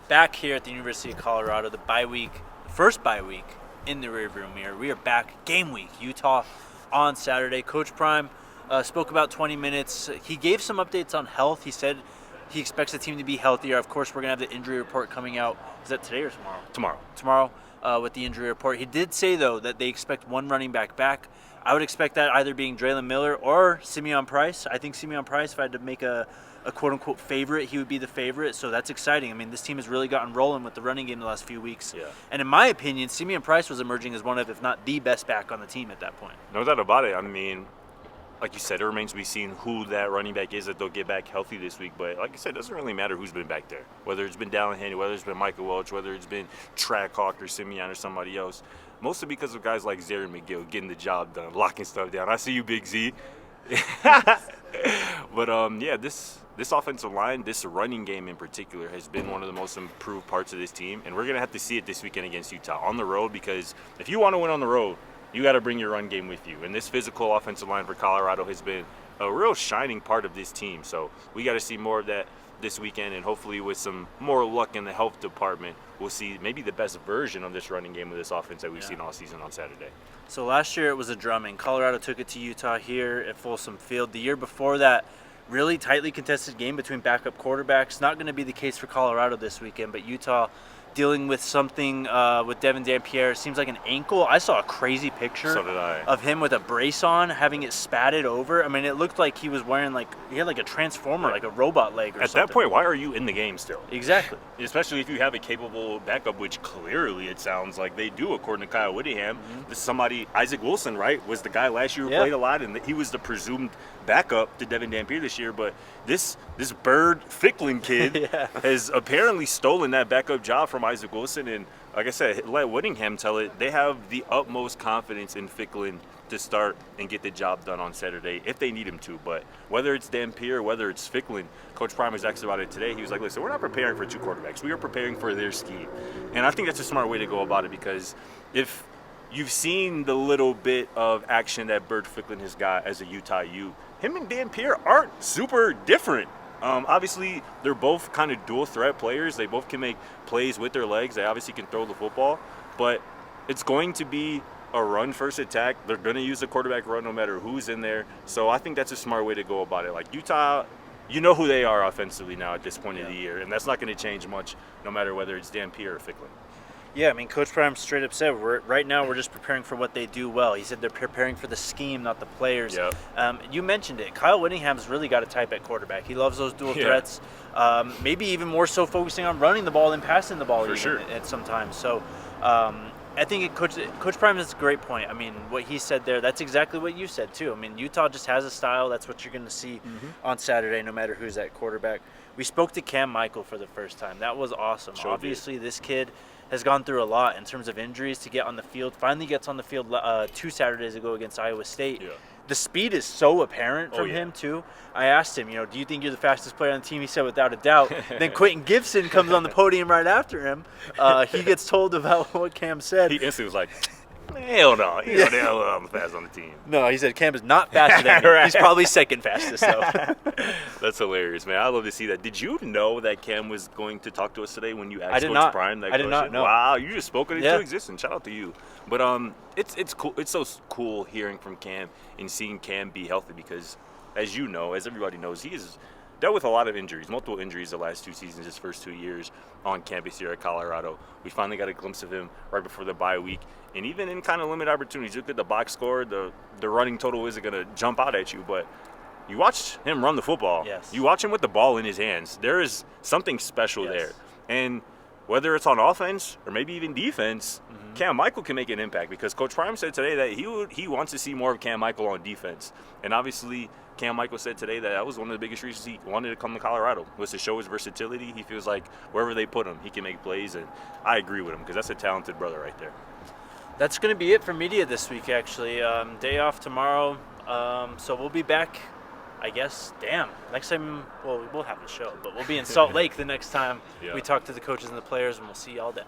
Back here at the University of Colorado, the first bye week in the rearview mirror. We are back, game week, Utah on Saturday. Coach Prime spoke about 20 minutes. He gave some updates on health. He said he expects the team to be healthier. Of course, we're going to have the injury report coming out. Is that today or tomorrow? Tomorrow with the injury report. He did say, though, that they expect one running back back. I would expect that either being Draylon Miller or Simeon Price. I think Simeon Price, if I had to make a quote-unquote favorite, he would be the favorite, so that's exciting. I mean, this team has really gotten rolling with the running game the last few weeks. Yeah. And in my opinion, Simeon Price was emerging as one of, if not the best back on the team at that point. No doubt about it. I mean, like you said, it remains to be seen who that running back is that they'll get back healthy this week. But like I said, it doesn't really matter who's been back there. Whether it's been Dallin Haney, whether it's been Michael Welch, whether it's been Trackhawk or Simeon or somebody else. Mostly because of guys like Zaire McGill getting the job done, locking stuff down. I see you, Big Z. But, this offensive line, this running game in particular, has been one of the most improved parts of this team. And we're going to have to see it this weekend against Utah on the road, because if you want to win on the road, you got to bring your run game with you. And this physical offensive line for Colorado has been a real shining part of this team. So we got to see more of that this weekend, and hopefully with some more luck in the health department, we'll see maybe the best version of this running game with this offense that we've seen all season on Saturday. So last year it was a drumming. Colorado took it to Utah here at Folsom Field. The year before that, really tightly contested game between backup quarterbacks. Not going to be the case for Colorado this weekend, but Utah dealing with something with Devin Dampierre. It seems like an ankle. I saw a crazy picture of him with a brace on, having it spatted over. I mean, it looked like he was wearing he had like a transformer, like a robot leg or something. At that point, why are you in the game still? Exactly. Especially if you have a capable backup, which clearly it sounds like they do, according to Kyle Whittingham. Mm-hmm. This somebody, Isaac Wilson, right, was the guy last year who played a lot, and he was the presumed backup to Devin Dampierre this year. But this Bird Ficklin kid has apparently stolen that backup job from Isaac Wilson, and like I said, let Whittingham tell it, they have the utmost confidence in Ficklin to start and get the job done on Saturday if they need him to. But whether it's Dampierre, whether it's Ficklin, Coach Prime was asked about it today. He was like, listen, we're not preparing for two quarterbacks. We are preparing for their scheme. And I think that's a smart way to go about it, because if you've seen the little bit of action that Bird Ficklin has got as a Utah Ute, him and Dampierre aren't super different. Obviously, they're both kind of dual threat players. They both can make plays with their legs. They obviously can throw the football, but it's going to be a run-first attack. They're going to use the quarterback run no matter who's in there. So I think that's a smart way to go about it. Like Utah, you know who they are offensively now at this point of the year, and that's not going to change much no matter whether it's Dampierre or Ficklin. Yeah, I mean, Coach Prime straight up said, right now we're just preparing for what they do well. He said they're preparing for the scheme, not the players. Yep. You mentioned it. Kyle Whittingham's really got a type at quarterback. He loves those dual threats, maybe even more so focusing on running the ball than passing the ball at some times. So I think Coach Prime has a great point. I mean, what he said there, that's exactly what you said too. I mean, Utah just has a style. That's what you're going to see on Saturday, no matter who's at quarterback. We spoke to Cam Michael for the first time. That was awesome. Obviously, this kid has gone through a lot in terms of injuries to get on the field. Finally gets on the field 2 Saturdays ago against Iowa State. Yeah. The speed is so apparent from him, too. I asked him, do you think you're the fastest player on the team? He said, without a doubt. Then Quentin Gibson comes on the podium right after him. He gets told about what Cam said. He instantly was like, hell no. You know the hell I'm fast on the team. No, he said Cam is not faster than me. He's probably second fastest, though. That's hilarious, man. I love to see that. Did you know that Cam was going to talk to us today when you asked Coach Prime that question? I did not know. Wow, you just spoke it into existence. Shout out to you. But it's cool. It's so cool hearing from Cam and seeing Cam be healthy, because, as you know, as everybody knows, he has dealt with a lot of injuries, multiple injuries the last 2 seasons, his first 2 years on campus here at Colorado. We finally got a glimpse of him right before the bye week. And even in kind of limited opportunities, look at the box score, the running total isn't going to jump out at you, but you watch him run the football. Yes. You watch him with the ball in his hands. There is something special there. And whether it's on offense or maybe even defense, Cam Michael can make an impact, because Coach Prime said today that he wants to see more of Cam Michael on defense. And obviously, Cam Michael said today that was one of the biggest reasons he wanted to come to Colorado, was to show his versatility. He feels like wherever they put him, he can make plays, and I agree with him, because that's a talented brother right there. That's going to be it for media this week, actually. Day off tomorrow, so we'll be back, I guess. Next time, well, we'll have the show, but we'll be in Salt Lake the next time we talk to the coaches and the players, and we'll see y'all then.